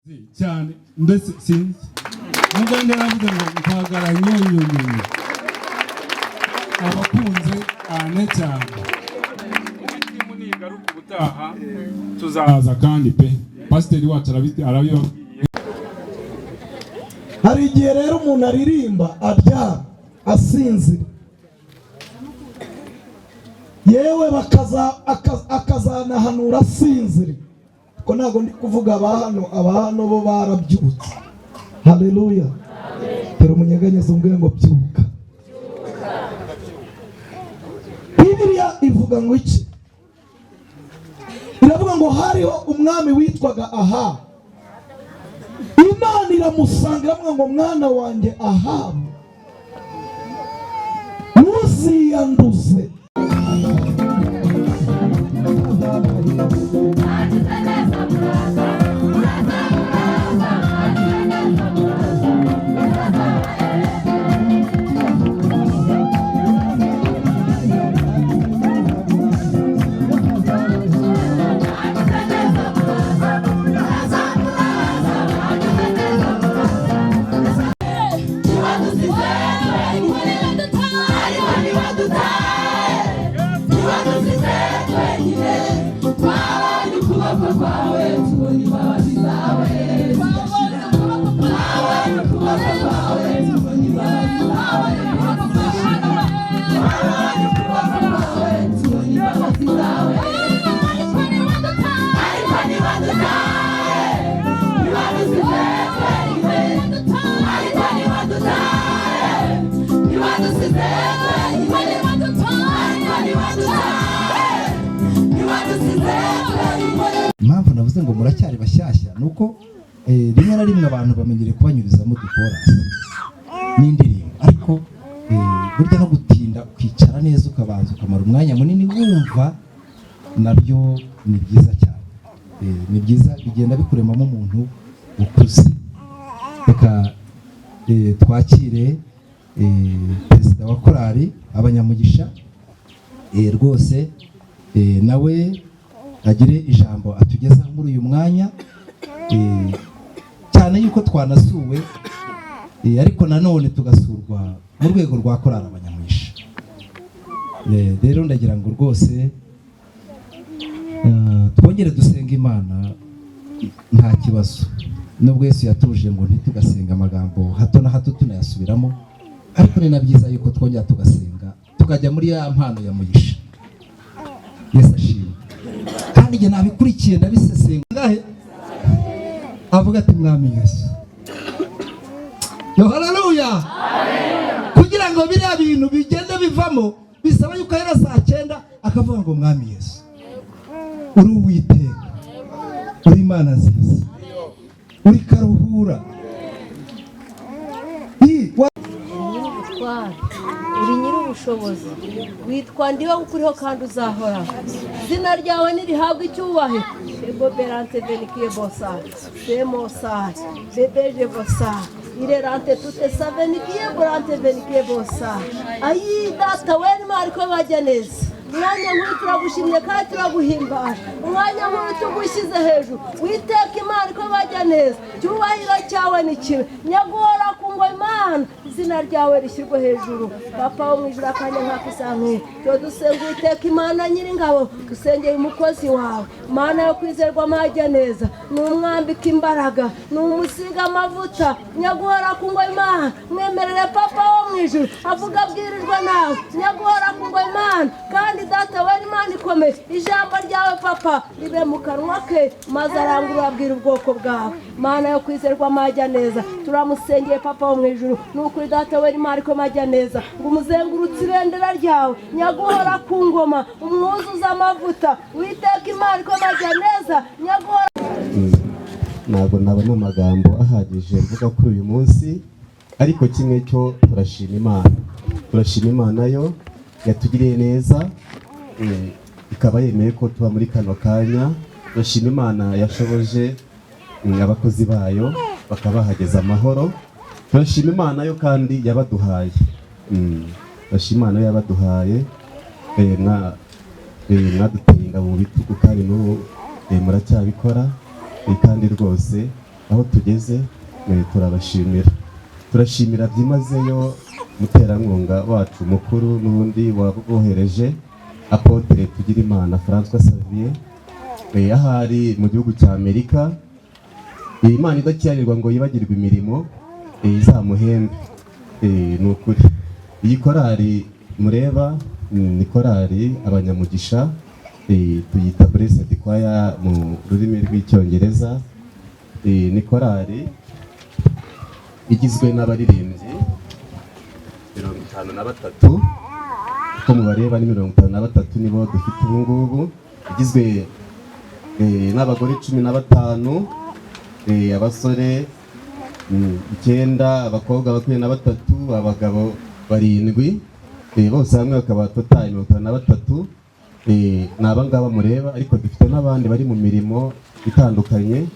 cyane ndetse sinzi muganga aravuga ngo mpagara nyonyonyonyo abakunze ane cyane munigaruka ubutaha tuzaza kandi pe pasiteri wacu arabiba. Hari igihe rero umuntu aririmba abyara asinzira yewe akazanahanura asinzira ko ntago ndi kuvuga abahano bo barabyutse. Haleluya, pero umunyeganyeza umbwe ngo byuka. Bibiliya ivuga ngo iki? Iravuga ngo hariho umwami witwaga Ahabu. Imana iramusanga iravuga ngo mwana wanjye Ahabu ntuziyanduze. Impamvu navuze ngo muracyari bashyashya nuko rimwe na rimwe abantu bamenyere kubanyurizamo dukora n'indirimbo, ariko burya no gutinda ukicara neza ukabanza ukamara umwanya munini wumva nabyo ni byiza cyane. Ni byiza bigenda bikuremamo umuntu ukuze. Reka twakire perezida wa korali Abanyamugisha rwose nawe agire ijambo atugeza muri uyu mwanya, cyane yuko twanasuwe ariko nanone tugasurwa mu rwego rwa korali Abanyamugisha. Rero ndagira ngo rwose twongere dusenga Imana nta kibazo, nubwo Yesu yatuje ngo ntitugasenga amagambo hato na hato tunayasubiramo, ariko ni na byiza yuko twongera tugasenga tukajya muri ya mpano ya Mugisha. Yesu ashimwe. Kandi njye nabikurikiye ndabisesenga ngahe avuga ati mwami Yesu, yo haleluya, kugira ngo biriya bintu bigende bivamo bisaba yuko ahera saa 9 akavuga ngo mwami Yesu uri Uwiteka, uri Imana nziza, uri Karuhura, uri nyir'ubushobozi, witwa ndiwe ukuriho kandi uzahora, izina ryawe nirihabwa icyubahiro. Ego berante benikiye bosa semosa bebeje bosa irerante tute savenikiye borante benikiye bosa. Ayi data weni mariko bajya neza, umwanya nk'uyu turagushimye kandi turaguhimbara, umwanya nk'uyu tugushyize hejuru. Witeka Imana ko bajya neza, cyubahiro cyawe ni kibe, nyaguhora ku ngo Imana izina ryawe rishyirwe hejuru. Papa wo mu ijuru akanya nk'akisanzwe cyo dusenga Witeka Imana nyir'ingabo, dusengeye umukozi wawe Mana yo kwizerwa amajya neza, n'umwambika imbaraga, n'umusiga amavuta, nyaguhora ku ngo Imana. Mwemerere Papa wo mu ijuru avuga abwirijwe nawe, nyaguhora ku ngo Imana. Kandi data we Imana ikomeye, ijambo ryawe Papa ribe mu kanwa ke, maze arangurura abwira ubwoko bwawe. Mana yo kwizerwa amajya neza, turamusengeye Papa wo mu ijuru, n'ukuri data we Imana ko majya neza, ngo umuzengurutse ibendera ryawe, nyaguhora ku ngoma, umwuzuza amavuta. Witeka Imana ko majya neza, nyaguhora. Ntabwo nabona amagambo ahagije mvuga kuri uyu munsi, ariko kimwe cyo turashima Imana. Turashima Imana yo yatugiriye neza, ikaba yemeye ko tuba muri kano kanya. Turashima Imana yashoboje abakozi bayo bakaba bahageze amahoro. Turashima Imana yo kandi yabaduhaye. Turashima Imana yabaduhaye, mwaduteye ingabo mu bitugu kandi n'ubu muracyabikora, kandi rwose aho tugeze turabashimira. Turashimira byimazeyo muterankunga wacu mukuru n'ubundi wabohereje Apotre Tugirimana François Xavier ahari mu gihugu cya Amerika. Imana idakiranirwa ngo yibagirwe imirimo izamuhembe. Ni ukuri iyi korali mureba ni korali abanyamugisha, tuyita Blessed Choir mu rurimi rw'icyongereza. Ni korali igizwe n'abaririmbyi 53, uko mubareba ni 53 nibo dufite ubu ngubu, igizwe n'abagore 15, abasore 9, abakobwa 23, abagabo 7, bose hamwe bakaba total 53. Ni abangaba mureba, ariko dufite n'abandi bari mu mirimo itandukanye,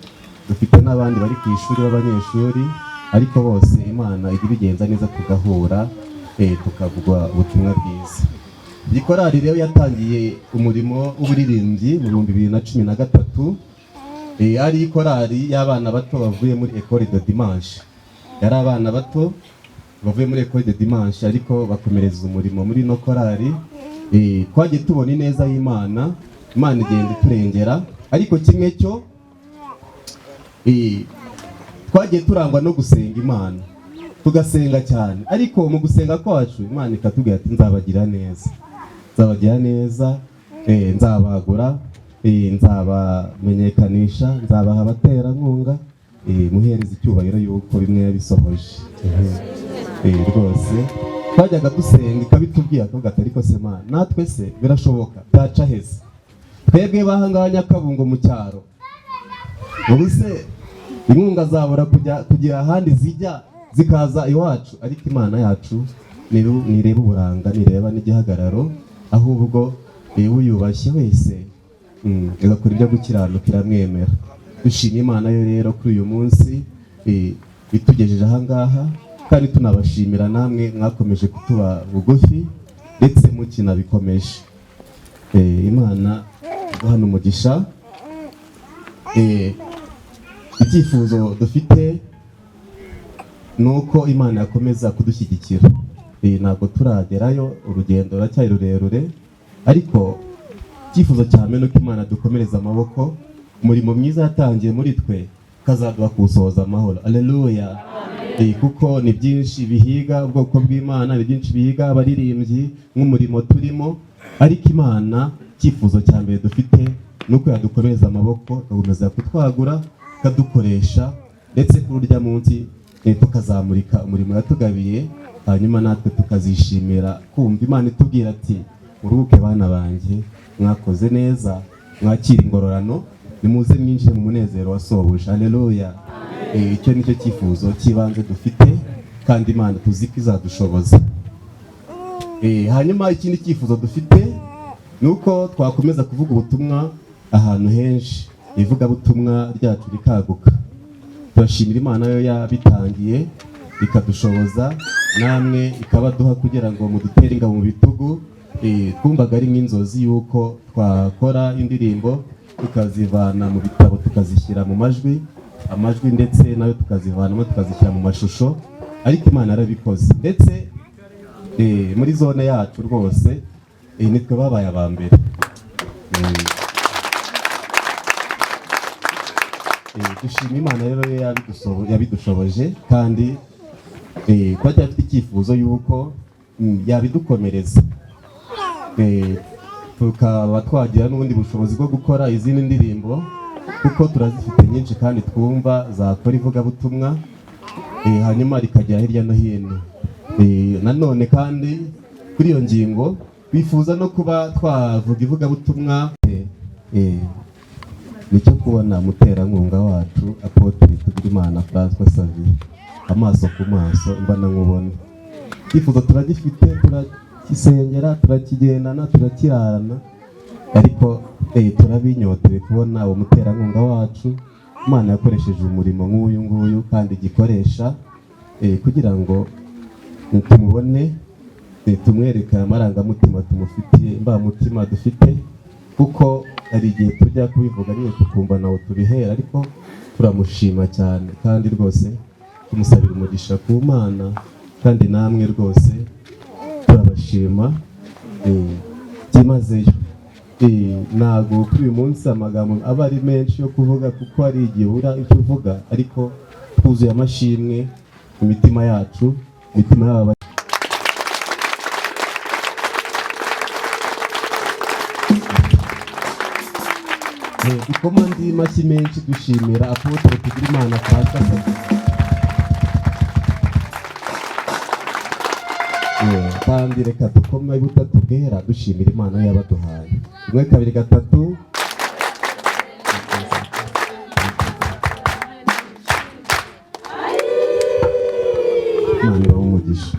dufite n'abandi bari ku ishuri b'abanyeshuri, ariko bose Imana ibigenza neza tugahura tukavugwa ubutumwa bwiza. Iyi korali rero yatangiye umurimo w'uburirimbyi mu 2013. Ari korali y'abana bato bavuye muri École de Dimanche. Yari abana bato bavuye muri École de Dimanche, ariko bakomereza umurimo muri no korali. Twagiye tubona ineza y'Imana, Imana igenda iturengera, ariko kimwe cyo twagiye turangwa no gusenga Imana, tugasenga cyane, ariko mu gusenga kwacu Imana ikatubwira ati nzabagira neza, nzabagira neza, nzabagura, nzabamenyekanisha, nzabaha abaterankunga, muhereza icyubahiro yuko bimwe yabisohoje. Rwose twajyaga dusenga ikabitubwira ko ariko se Mana natwe se birashoboka byaca heza, twebwe bahanganya Nyakabungo mu cyaro, ubu se inkunga zabura kugira ahandi zijya zikaza iwacu, ariko Imana yacu nireba uburanga, nireba n'igihagararo, ahubwo uyubashye wese igakora ibyo gukiranuka iramwemera. Dushima Imana yo rero kuri uyu munsi itugejeje ahangaha, kandi tunabashimira namwe mwakomeje kutuba bugufi ndetse mukina bikomeje. Imana duhana umugisha. Icyifuzo dufite nuko Imana yakomeza kudushyigikira. Ntabwo turagerayo, urugendo ruracyari rurerure, ariko icyifuzo cyane nuko Imana dukomereza amaboko, umurimo mwiza yatangiye muri twe kazaduha kuwusohoza amahoro. Alleluya. Kuko ni byinshi bihiga ubwoko bw'Imana, ni byinshi bihiga abaririmbyi nk'umurimo turimo, ariko Imana icyifuzo cya mbere dufite nuko yadukomereza amaboko, agakomeza kutwagura, kadukoresha, ndetse kuri urya munsi tukazamurika umurimo yatugabiye, hanyuma natwe tukazishimira kumva Imana itubwira ati muruhuke bana banjye, mwakoze neza, mwakira ingororano, nimuze mwinjire mu munezero wa sobuja. Alleluya. Icyo nicyo cyifuzo cy'ibanze dufite, kandi Imana tuzi ko izadushoboza. Hanyuma ikindi cyifuzo dufite nuko twakomeza kuvuga ubutumwa ahantu henshi, ivugabutumwa ryacu rikaguka. Turashimira Imana yo yabitangiye ikadushoboza, namwe ikabaduha kugira ngo mudutere ingabo mu bitugu. Twumvaga ari nk'inzozi yuko twakora indirimbo tukazivana mu bitabo tukazishyira mu majwi, amajwi ndetse nayo tukazivanamo tukazishyira mu mashusho, ariko Imana yarabikoze. Ndetse muri zone yacu rwose nitwe babaye aba mbere. Dushima Imana rero yabidushoboje, kandi twacyafite icyifuzo yuko yabidukomereza, tukaba twagira n'ubundi bushobozi bwo gukora izindi ndirimbo, kuko turazifite nyinshi kandi twumva zakora ivugabutumwa, hanyuma rikagera hirya no hino. Nanone kandi kuri iyo ngingo bifuza no kuba twavuga ivugabutumwa, nicyo kubona muterankunga wacu Apotre Tugirimana François Xavier amaso ku maso, mbana nkubone. Ifuzo turagifite, turakisengera, turakigendana, turakirarana, ariko turabinyotewe kubona uwo muterankunga wacu Imana yakoresheje umurimo nk'uyu nguyu, kandi gikoresha kugira ngo tumubone, tumwereke amarangamutima tumufitiye, imbamutima dufite, kuko hari igihe tujya kubivuga nyine tukumva nawe tubihera, ariko turamushima cyane kandi rwose tumusabira umugisha ku Mana, kandi namwe rwose turabashima byimazeyo. Ntabwo kuri uyu munsi amagambo aba ari menshi yo kuvuga, kuko hari igihe ubura icyo uvuga, ariko twuzuye amashimwe mu mitima yacu, imitima y'aba dukoma andi mashyi menshi dushimira Apotre Tugirimana Pastor. Kandi reka dukoma butatu bwera dushimira Imana yabaduhaye. 1 2 3 Imana umugisha.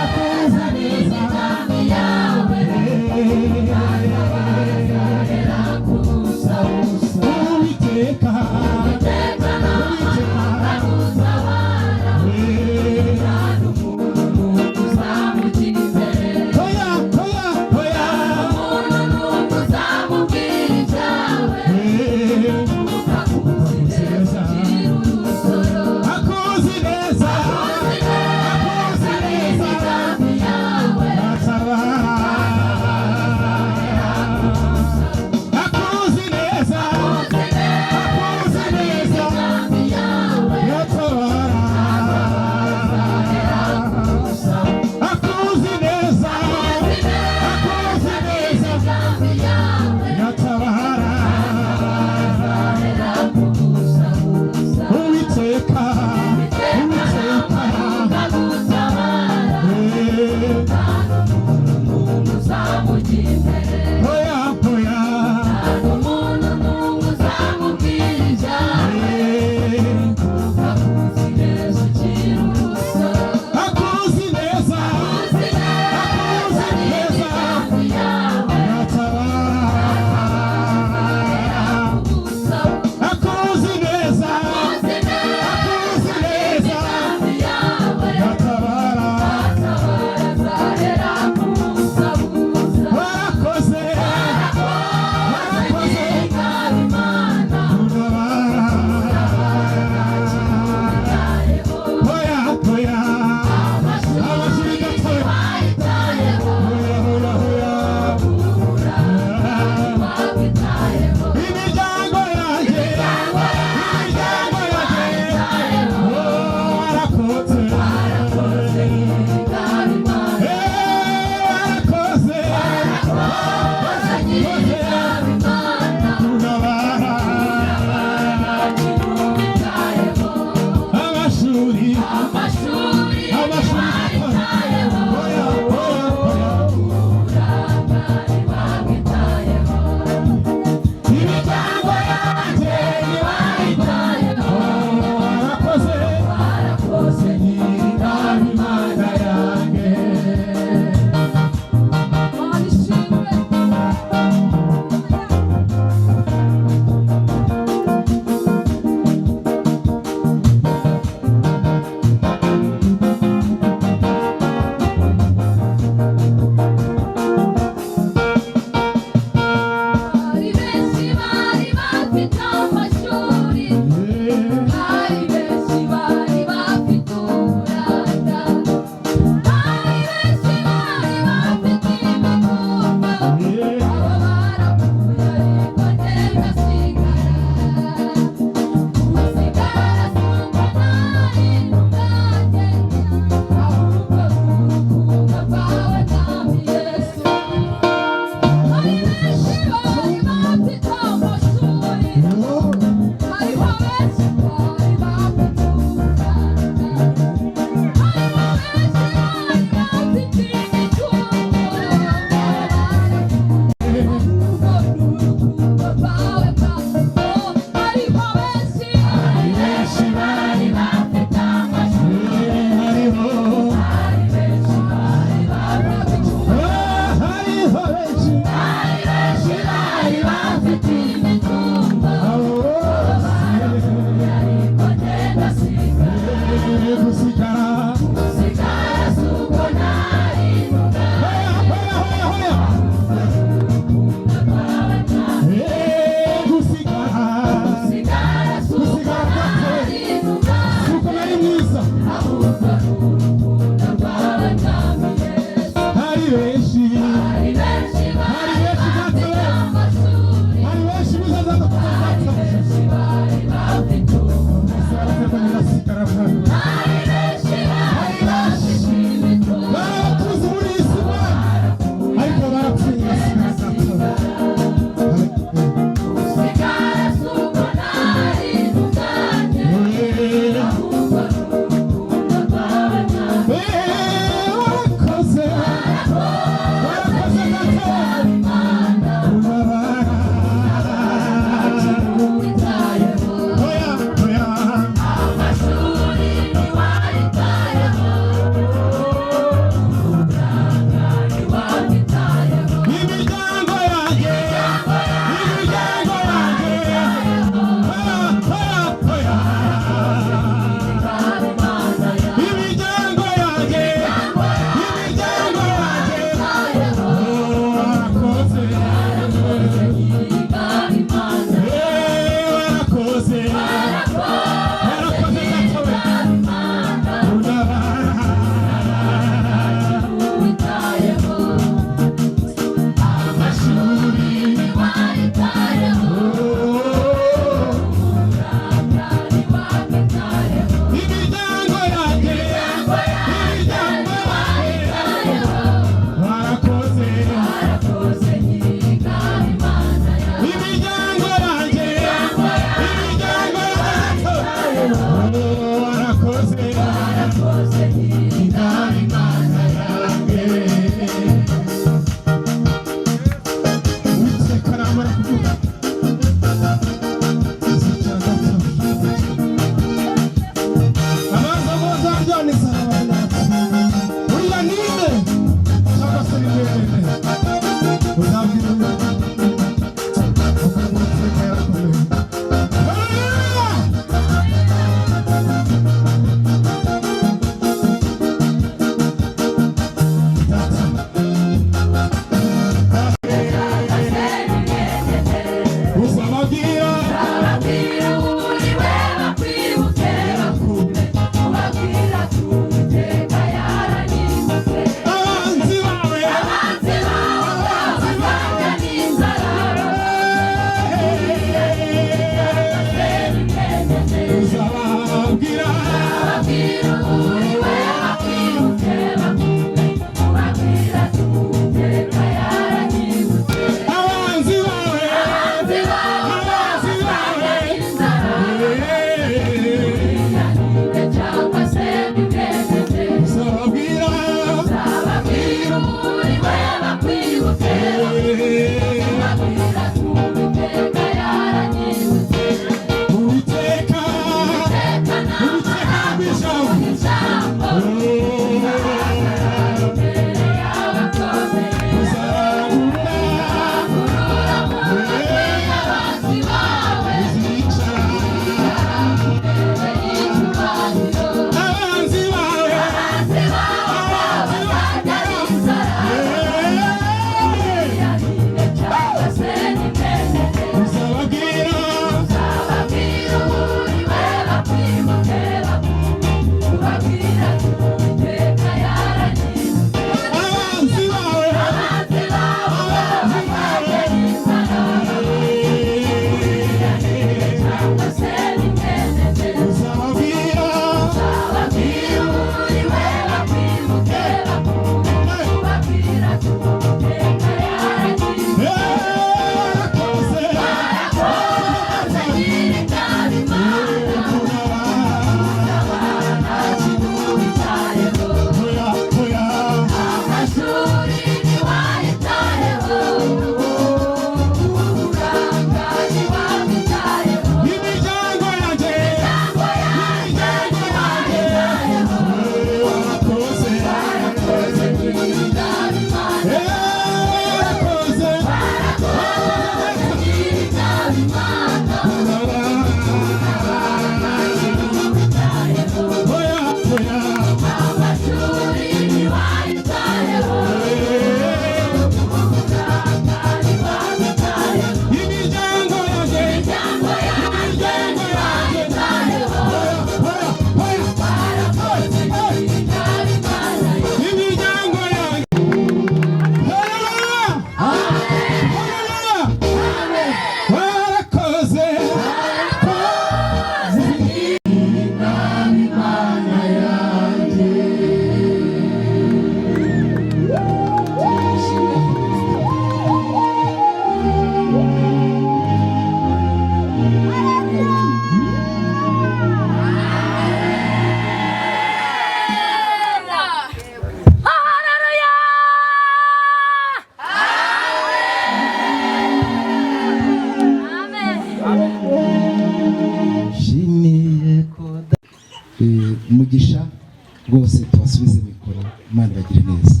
tubasubize mikoro. Imana ibagire neza.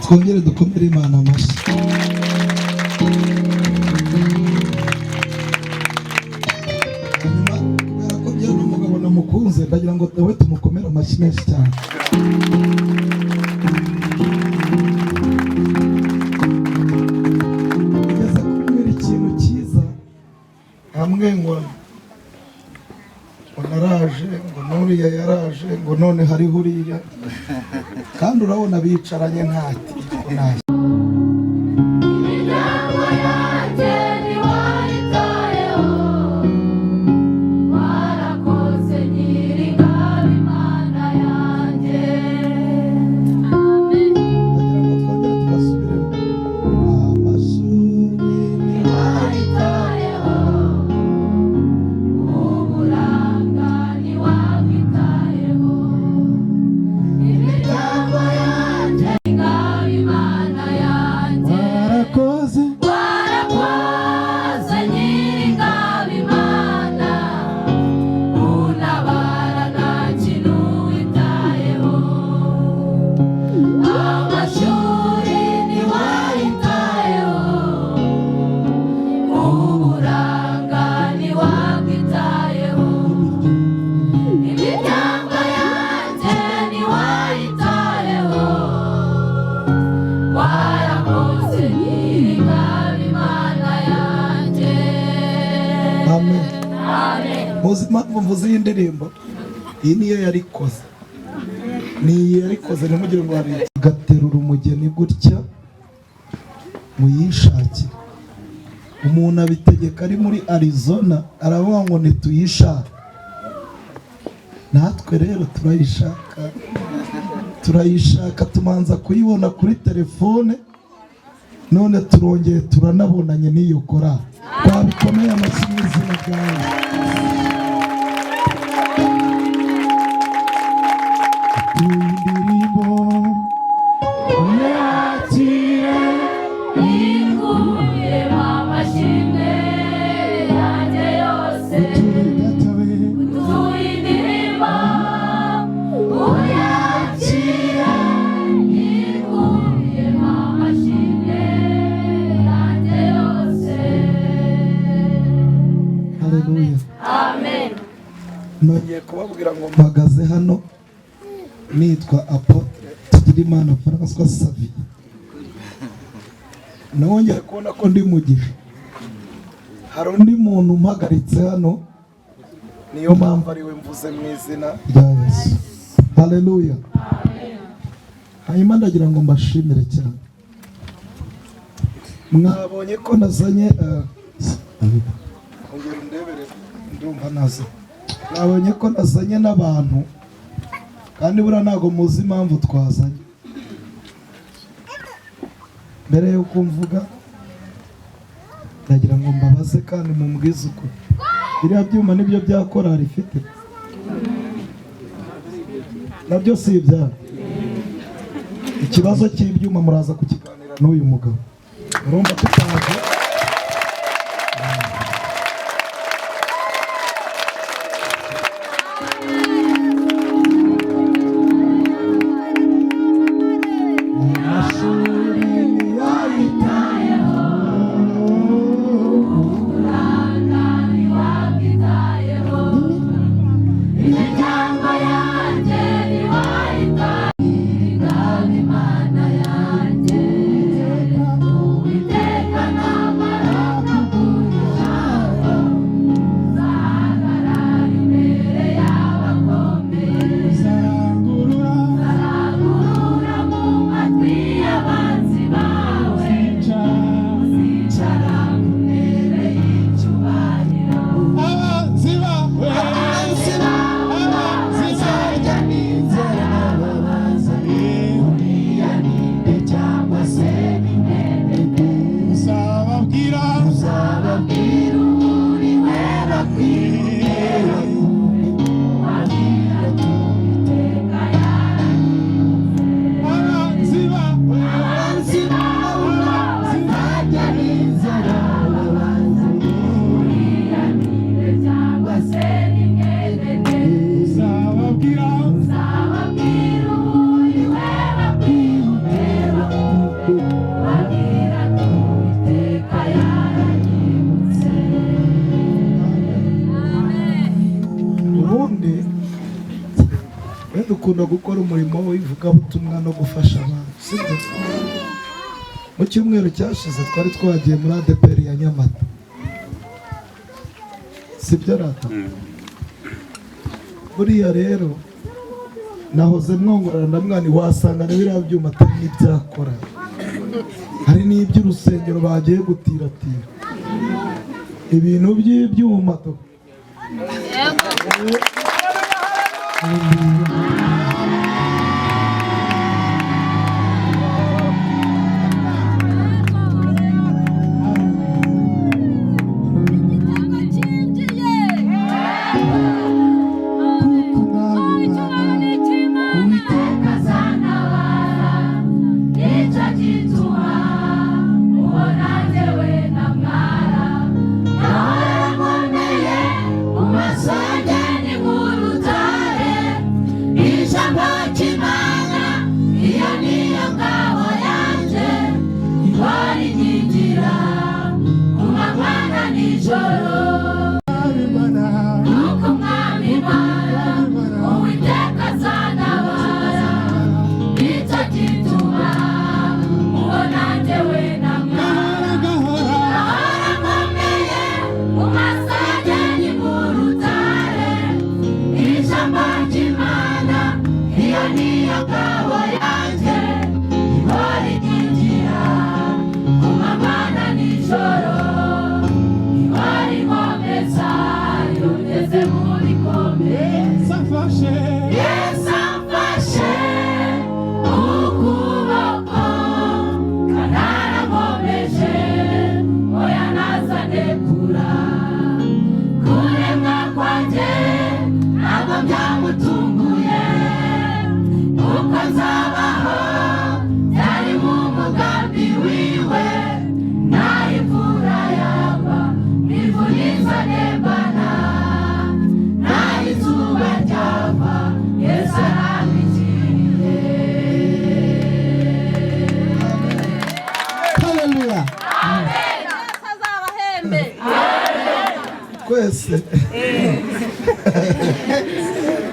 Twongere dukomere Imana amashyi. Hanyuma kubera ko byo n'umugabo namukunze ndagira ngo nawe tumukomere amashyi menshi cyane. Ugeze kumubwira ikintu cyiza hamwe ngo naraje ngo nuriya yaraje ngo none hariho uriya kandi urabona bicaranye ntati ntacyo. Mvuze iyi ndirimbo iyi niyo yarikoze ntimugire ngo hari gaterura umugeni gutya muyishakire. Umuntu abitegeka ari muri Arizona aravuga ngo ntituyishake. Natwe rero turayishaka tumanza kuyibona kuri telefone none turongeye turanabonanye n'iyo korali. Twabikomeye amashyi mu izina ryawe. Indirimbo yakire inguye amashimwe yanjye yose utuye indirimbo uyakire inguye amashimwe yanjye yose. Haleluya, amen. Nongeye kubabwira ngo mpagaze hano nitwa Apotre Tugirimana François Xavier. Nongeye kubona ko ndi mugisha. Hari undi muntu mpagaritse hano, niyo mpamvu ari we mvuze mu izina rya Yesu. Haleluya, amen. Hanyuma ndagira ngo mbashimire cyane. Mwabonye ko nazanye ongera undebere ndumva nazo. Mwabonye ko nazanye n'abantu kandi buriya ntabwo muzi impamvu twazanye. Mbere y'uko mvuga ndagira ngo mbabaze kandi mumbwize uko biriya byuma nibyo bya korali ifite nabyo si ibyabo. Ikibazo cy'ibyuma muraza kukiganira n'uyu mugabo. Urumva tutaje Imana yanjye, Uwiteka dukunda gukora umurimo w'ivugabutumwa no gufasha abantu, sibyo? Mu cyumweru cyashize twari twagiye muri ADPR ya Nyamata, sibyo rata? Buriya rero nahoze mwongorana na mwani, wasanga na biriya byuma atari n'ibyakora, hari n'iby'urusengero bagiye gutiratira ibintu by'ibyuma.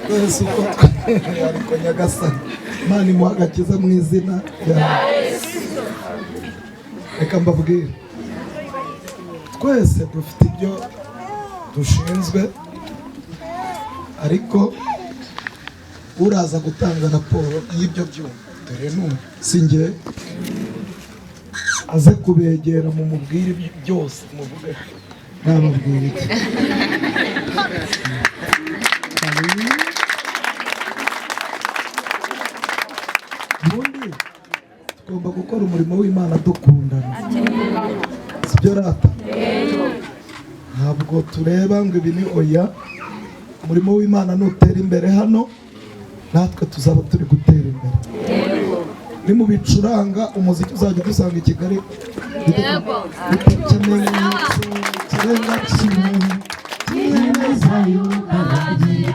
Twese uko ariko Nyagasani Imana imuha agakiza mu izina rya Yesu. Reka mbabwire, twese dufite ibyo dushinzwe, ariko uraza gutanga raporo y'ibyo byuma dore si njye, aze kubegera mu mubwire byose, muvuge nababwira iki. Ubundi tugomba gukora umurimo w'Imana dukundana, sibyo rata? Ntabwo tureba ngo ibi ni oya. Umurimo w'Imana nutera imbere hano, natwe tuzaba turi gutera imbere. Ni mu bicuranga umuziki uzajya dusanga i Kigali, ikimenyetso kirenga kimwe kimeza y'ubaragiye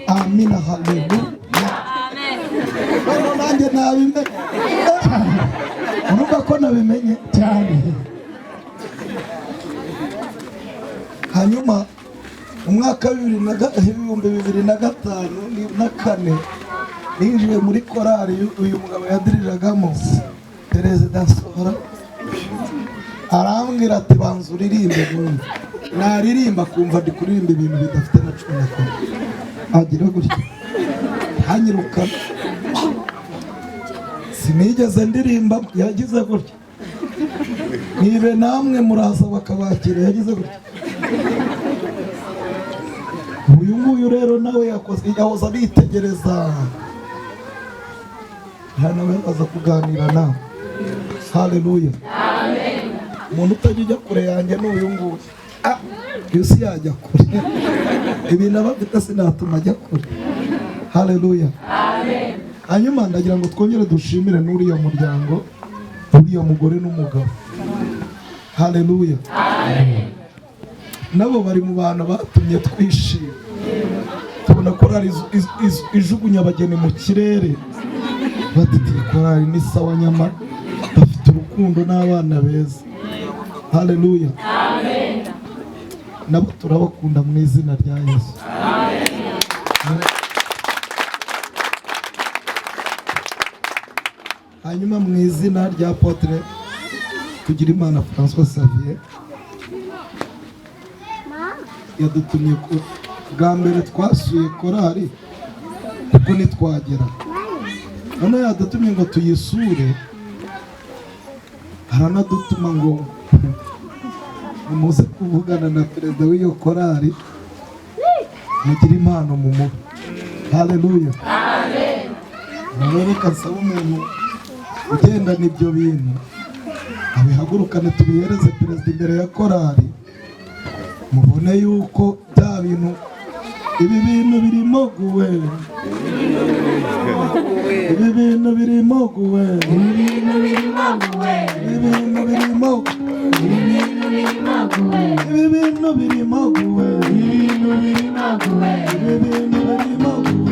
amina, haleluya. Hano nanjye nabimenye, urumva ko nabimenye cyane. Hanyuma umwaka w'ibihumbi 2005 ninjiye muri korali uyu mugabo yadiriragamo, Perezida Sohora, arambwira ati banza uririmbe. Naririmba kumva ndi kuririmba ibintu bidafite na cumi na kane, agira gutya hanyirukana, sinigeze ndirimba. Yagize gutya, nibe namwe muraza bakabakira, yagize gutya. Uyu nguyu rero nawe yahoze abitegereza, nawe aza kuganira nawe. Haleluya. Umuntu utajya ujya kure yanjye ni uyu nguyu. Yusi yajya kure, ibintu abafite sinatuma ajya kure. Haleluya. Hanyuma ndagira ngo twongere dushimire n'uriya muryango, uriya mugore n'umugabo. Haleluya. Nabo bari mu bantu batumye twishima. Tubona korali ijugunya abageni mu kirere, batiti korali ni sawa, nyamara bafite urukundo n'abana beza. haleluya, nabo turabakunda mu izina rya Yesu. Hanyuma mu izina rya Apotre Tugirimana François Xavier yadutumye bwa mbere twasuye korari kuko ntitwagera, none yadutumye ngo tuyisure, aranadutuma ngo muze kuvugana na perezida w'iyo korari mugire impano mu mubi. Haleluya, amen. Reka nsaba umuntu ugendana ibyo bintu abihagurukane tubihereze perezida imbere ya korari, mubone yuko bya bintu, ibi bintu birimo guwe, ibi bintu birimo guwe, ibi bintu birimo guwe, ibi bintu birimo guwe, ibi bintu birimo guwe, ibi bintu birimo guwe, ibi bintu birimo guwe,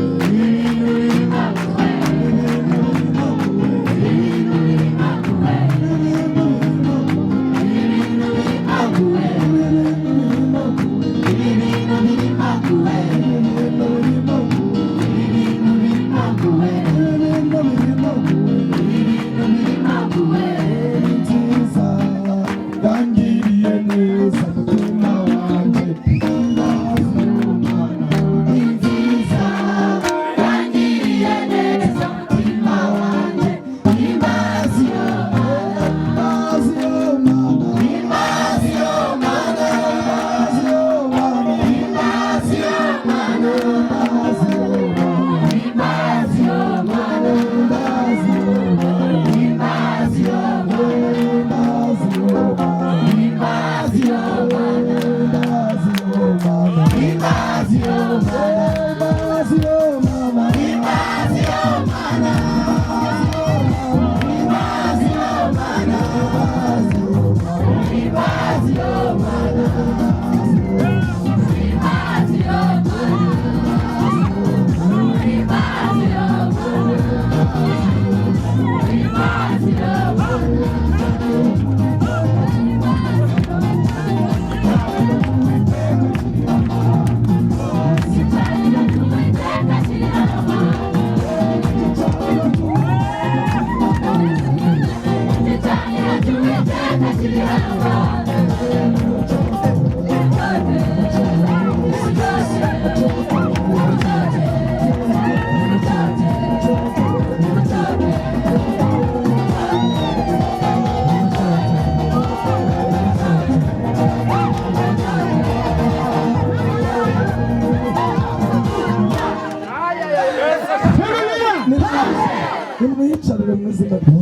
nimwiyicarire mu izina rya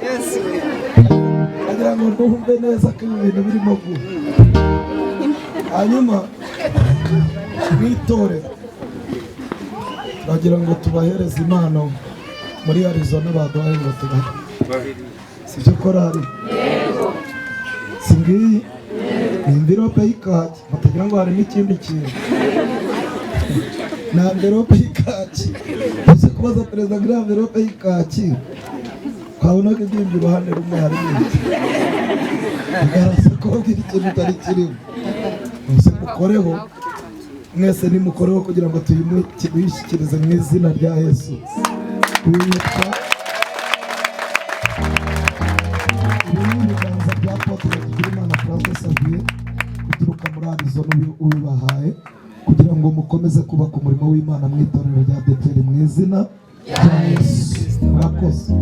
Yesu. Agira ngo ndumve neza ko ibi bintu birimo guha. Hanyuma mwitorera turagira ngo tubahereze impano muri Arizona baduhaye ngo tubahe, sibyo korari? Yego. Singiyi ni envelope y'ikaki, batagira ngo harimo ikindi kintu. Na envelope y'ikaki, uzi kubaza perezida ngo envelope y'ikaki ukabona ko ibyinjira uruhande rumwe harimo iki, bigaragaza ko bwira ikintu utari kirimo. Muze mukoreho, mwese nimukoreho kugira ngo tuyishyikirize mu izina rya Yesu. Wiyitwa ibi ni ibiganza bya Apotre Tugirimana François Xavier guturuka muri Arizona ubibahaye kugira ngo mukomeze kubaka umurimo w'Imana mu itorero rya Beteli mu izina rya Yesu. Murakoze.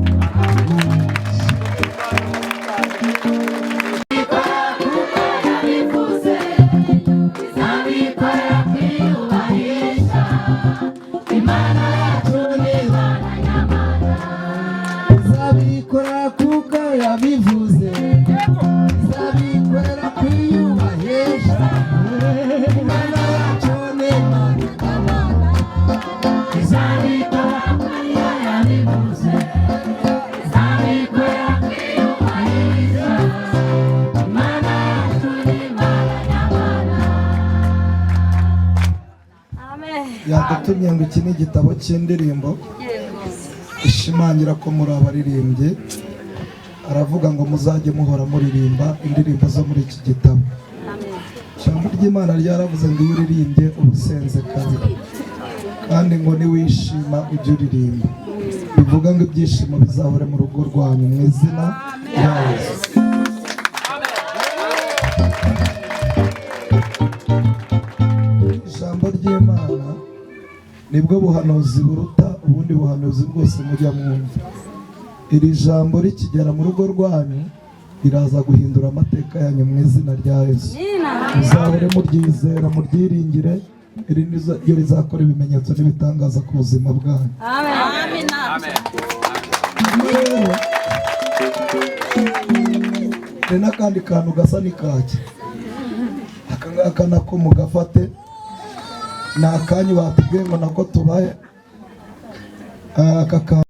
Zabikora kuko yabivuze, zabikora kwiyubahisha, Imana yacu ni Imana. Zabikora kuko yabivuze, zabikora kwiyubahisha, Imana yacu ni Imana. Amen. Yadutumye ngo iki ni igitabo cy'indirimbo ishimangira ko muri abaririmbyi aravuga ngo muzajye muhora muririmba indirimbo zo muri iki gitabo. Ijambo ry'Imana ryaravuze ngo iyo uririmbye ubusenze kabiri, kandi ngo niwishima ujye uririmba. Bivuga ngo ibyishimo bizahore mu rugo rwanyu mu izina rya Yesu. Ijambo ry'Imana nibwo buhanuzi buruta ubundi buhanuzi bwose mujya mwumva. Iri jambo rikigera mu rugo rwanyu riraza guhindura amateka yanyu mu izina rya Yesu. Muzahore muryizera, muryiringire, iri niryo rizakora ibimenyetso n'ibitangaza ku buzima bwanyu. Amen. Hari n'akandi kantu gasa n'ikaki, aka ngaka nako mugafate, ni akanyu batubwiye ngo nako tubahe. Aka kanyu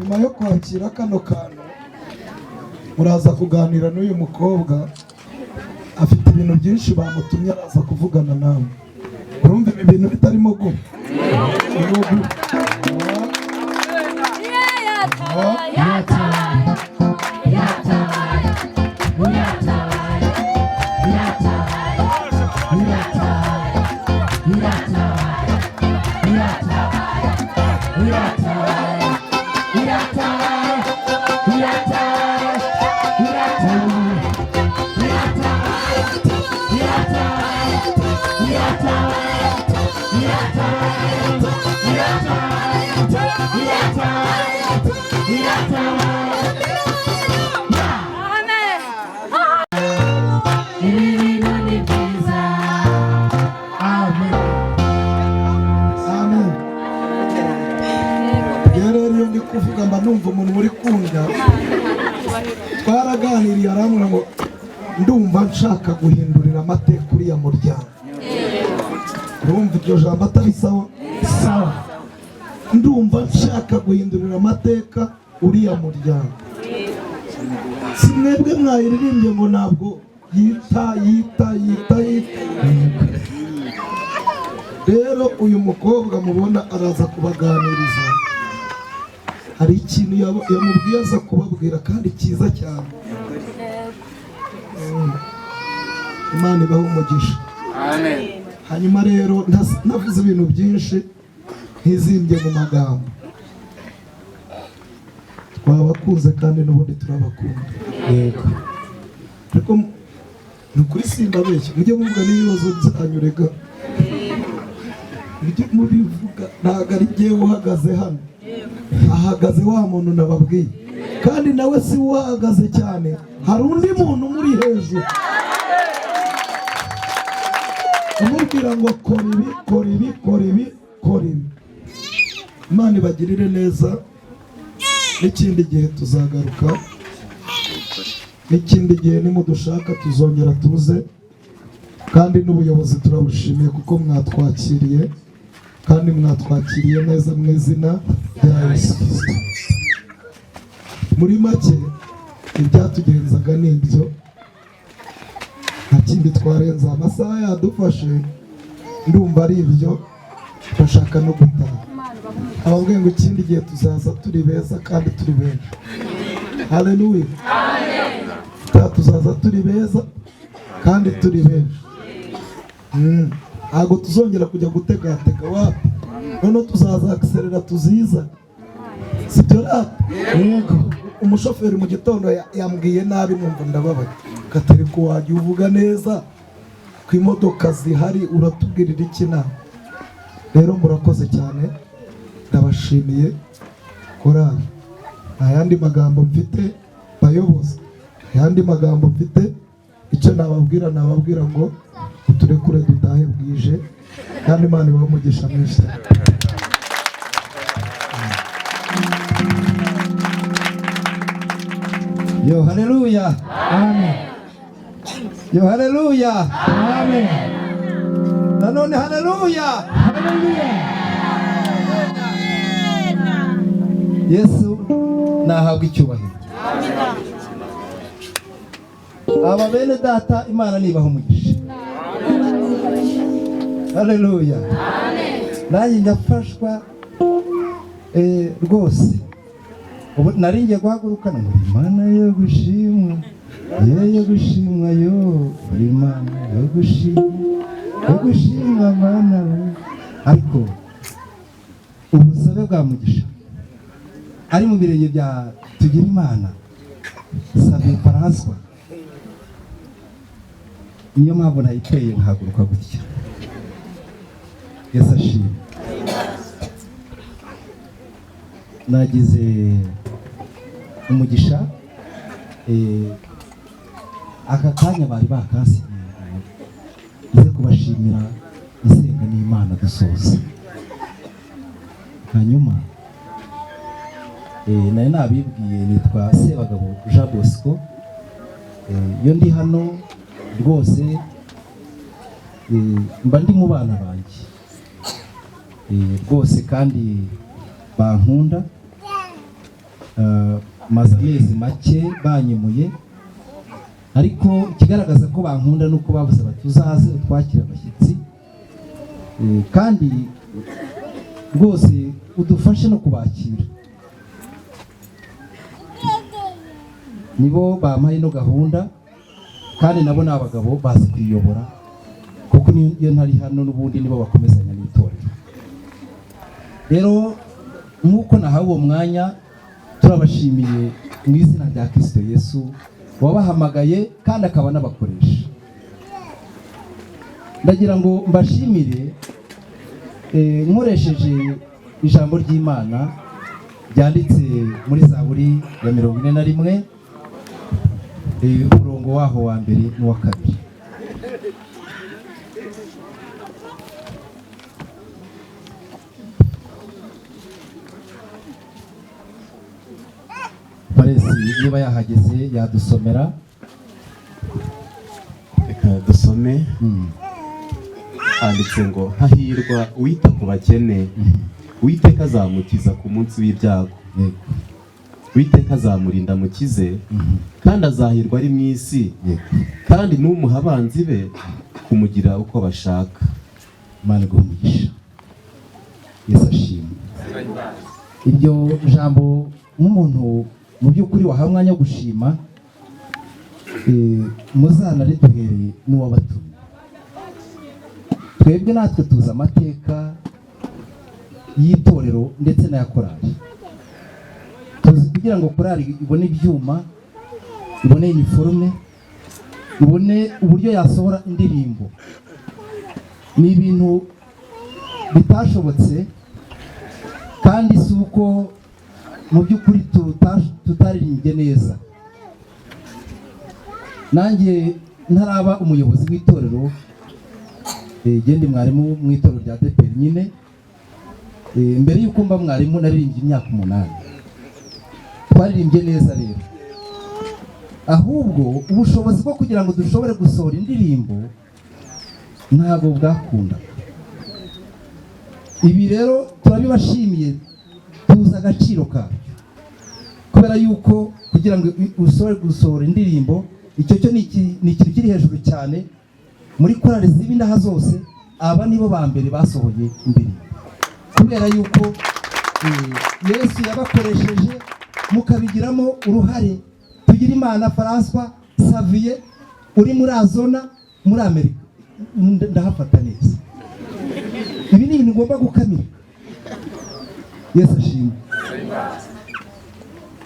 nyuma yo kwakira kano kantu muraza kuganira n'uyu mukobwa, afite ibintu byinshi bamutumye araza kuvugana nawe. Urumva ibi bintu bitarimo guma kuvuga mba numva umuntu uri kunda. Twaraganiriye aramwe ngo ndumva nshaka guhindurira amateka uriya muryango. Urumva iryo jambo atari sawa? Sawa. Ndumva nshaka guhindurira amateka uriya muryango. Si mwebwe mwayiririmbye ngo ntabwo yita. Rero uyu mukobwa mubona araza kubaganiriza, hari ikintu yamubwiye aza kubabwira kandi cyiza cyane. Imana ibahe umugisha. Amen. Hanyuma rero navuze ibintu byinshi ntizimbye mu magambo. Twabakunze kandi n'ubundi turabakunda. Yego. Ariko ni ukuri simbabeshya, mujye muvuga n'ibibazo byanyu rega. Mujye mubivuga, ntabwo ari jyewe uhagaze hano, ahagaze wa muntu nababwiye, kandi nawe si uhagaze cyane, hari undi muntu muri hejuru umubwira ngo kora ibi, kora ibi, kora ibi, kora ibi. Imana ibagirire neza. N'ikindi gihe tuzagaruka, n'ikindi gihe nimudushaka tuzongera tuze, kandi n'ubuyobozi turabushimiye kuko mwatwakiriye, kandi mwatwakiriye neza mu izina rya Yesu Kristo. Muri make ibyatugenzaga ni ibyo, nta kindi twarenza. Amasaha yadufashe ndumva ari ibyo, turashaka no gutaha. Ababwiye ngo ikindi gihe tuzaza turi beza kandi turi benshi. Haleluya. Amen. Tuzaza turi beza kandi turi benshi. Ntabwo tuzongera kujya gutegatega wapi, noneho tuzaza akiserera tuziza. Sibyo rata? Yego. Umushoferi mu gitondo yambwiye nabi, numva ndababaye. Katari ko wajya uvuga neza ku imodoka zihari, uratubwirira iki nawe? Rero murakoze cyane, ndabashimiye korali. Nta yandi magambo mfite bayobozi, nta yandi magambo mfite. Icyo nababwira ngo turekure dutahe bwije, kandi Imana ibahe umugisha mwinshi. Yo haleluya. Amen. Yo haleluya. Amen. Nanone haleluya. Haleluya. Yesu nahabwa icyubahiro. Aba bene data Imana nibaha umugisha. Haleluya. Amen. Nanjye ndafashwa rwose ubu nari ngiye guhagurukana ngo Imana yo gushimwa yo gushimwa yo Imana yo gushimwa Mana we. Ariko ubusabe bwa Mugisha ari mu birenge bya Tugirimana Sabe François, niyo mpamvu nayiteye nkahaguruka gutya. Yesu ashimwe. Nagize umugisha aka kanya bari bakansigiye nze kubashimira isenga n'Imana dusoza. Hanyuma nari nabibwiye nitwa Sebagabo Jean Bosco, iyo ndi hano rwose mba ndi mu bana banjye rwose kandi bankunda. Maze amezi make banyemuye, ariko ikigaragaza ko bankunda nuko bavuze bati uzaze utwakira abashyitsi kandi rwose udufashe no kubakira. Nibo bampaye ino gahunda kandi nabo ni abagabo bazi kwiyobora, kuko niyo ntari hano n'ubundi nibo bakomezanya n'itorero. Rero nk'uko nahawe uwo mwanya, turabashimiye mu izina rya Kristo Yesu wabahamagaye kandi akaba n'abakoresha. Ndagira ngo mbashimire nkoresheje ijambo ry'Imana ryanditse muri Zaburi ya 41 umurongo waho wa mbere n'uwa kabiri. Paresi niba yahageze yadusomera. Reka dusome. Handitse ngo hahirwa uwita ku bakene, Uwiteka azamukiza ku munsi w'ibyago. Uwiteka azamurinda mukize, kandi azahirwa ari mu isi, kandi n'umuha abanzi be kumugira uko bashaka. Imana igumugisha. Yesu ashimwe. Iryo jambo nk'umuntu mu by'ukuri wahawe umwanya wo gushima, muzana riduhereye n'uwabatumye. Twebwe natwe tuzi amateka y'itorero ndetse n'aya korali. Tuzi kugira ngo korali ibone ibyuma, ibone iniforume, ibone uburyo yasohora indirimbo, ni ibintu bitashobotse, kandi si uko mu by'ukuri tutaririmbye neza. Nanjye ntaraba umuyobozi w'itorero, gende mwarimu mu itorero rya DPR nyine, mbere y'uko mba mwarimu naririmbye imyaka 8. Twaririmbye neza rero, ahubwo ubushobozi bwo kugira ngo dushobore gusohora indirimbo ntabwo bwakunda. Ibi rero turabibashimiye, tuzi agaciro kabyo, kubera yuko kugira ngo ushobore gusohora indirimbo, icyo cyo ni ikintu kiri hejuru cyane. Muri korali z'ibindaha zose aba nibo ba mbere basohoye indirimbo, kubera yuko Yesu yabakoresheje mukabigiramo uruhare. Tugirimana François Xavier uri muri Azona muri Amerika, ndahafata neza. Ibi ni ibintu ngomba gukamira. Yesu ashimwe.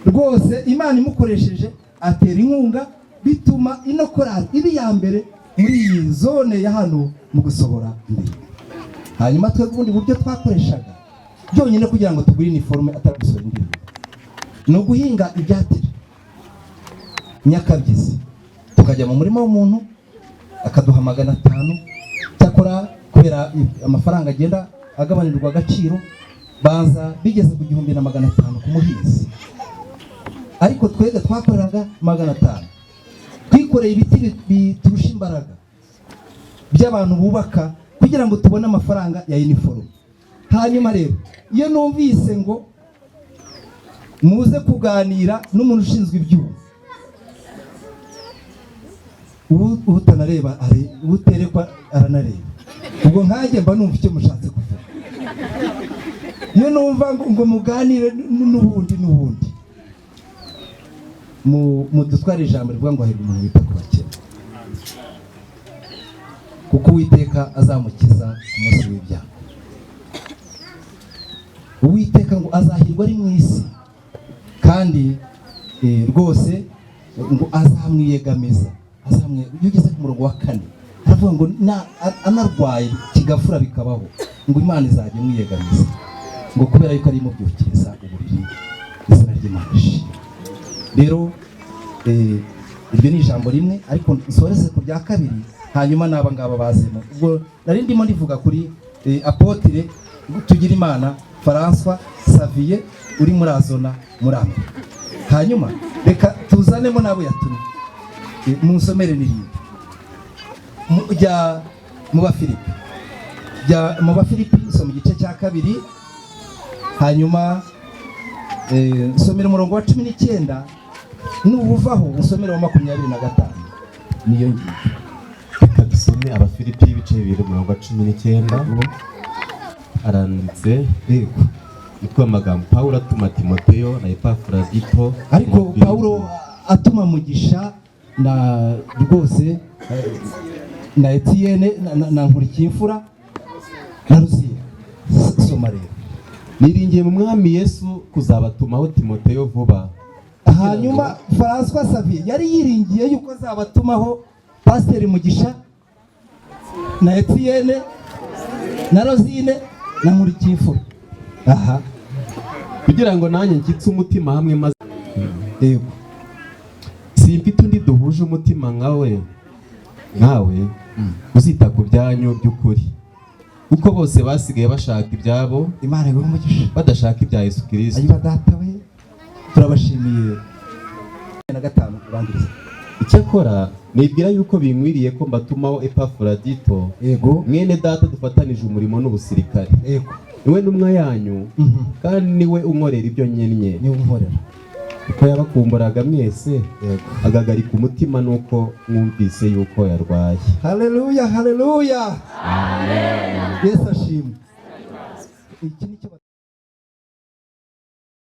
Rwose Imana imukoresheje atera inkunga, bituma ino korali ibi ya mbere muri iyi zone ya hano mu gusohora indirimbo. Hanyuma twebwe ubundi buryo twakoreshaga byonyine kugira ngo tugure iniforume atari gusohora indirimbo, no guhinga ibyatiri Nyakabyizi, tukajya mu murima w'umuntu akaduha 500. Cyakora kubera amafaranga agenda agabanirwa agaciro, baza bigeze ku 1500 ku muhinzi. Ariko twebwe twakoreraga 500, twikoreye ibiti biturusha imbaraga by'abantu bubaka kugira ngo tubone amafaranga ya uniform. Hanyuma rero iyo numvise ngo muze kuganira n'umuntu ushinzwe ibyuma, utanareba uterekwa aranareba, ubwo nkanjye mba numva icyo mushatse kuvuga. iyo numva ngo muganire n'ubundi mu dutwara ijambo rivuga ngo hahirwa umuntu wita ku bakene, kuko Uwiteka azamukiza ku munsi w'ibyago. Uwiteka ngo azahirwa ari mu isi, kandi rwose ngo azamwiyegamiza. Iyo ugeze ku murongo wa 4 aravuga ngo anarwaye kigafura bikabaho, ngo Imana izajya imwiyegamiza, ngo kubera yuko ari imubyukiriza uburiri, izina ry'Imana ishimwe. Rero iryo ni ijambo rimwe, ariko nsoreze ku rya kabiri, hanyuma n'aba ngaba bazemo. Ubwo nari ndimo ndivuga kuri Apotre Tugirimana François Xavier uri muri Azona muri Amerika. Hanyuma reka tuzanemo nabo yatumye munsomere n'irindi mu Bafilipi soma igice cya 2, hanyuma nsomera umurongo wa 19 n'ubuvaho usomera wa 25. niyo ngiye. Reka dusome Abafilipi ibice 2:19. Aranditse yego nitwa amagambo Paulo atuma Timoteyo na Epafrodito, ariko Paulo atuma Mugisha na rwose na Etienne na Nkurikiyimfura na Rusiya. Soma rero. Niringiye mu Mwami Yesu kuzabatumaho Timoteyo vuba. Hanyuma François Xavier yari yiringiye yuko azabatumaho Pasteur Mugisha na Etienne na Rosine na Nkurikiyimfura. Aha, kugira ngo nanjye nkitse umutima hamwe maze yego simfite undi duhuje umutima nkawe uzita ku byanyu by'ukuri, kuko bose basigaye bashaka ibyabo, Imana ibahe umugisha, badashaka ibya Yesu Kristo. ayiba data we, turabashimiye. 5 urangiriza. Icyakora nibwira yuko binkwiriye ko mbatumaho Epafrodito, yego mwene data dufatanije umurimo n'ubusirikare, yego niwe ntumwa yanyu, kandi niwe unkorera ibyo nyennye, niwe unkorera, kuko yabakumburaga mwese, agagarika umutima nuko mwumvise yuko yarwaye. Haleluya, haleluya, amen. Yesu ashimwe.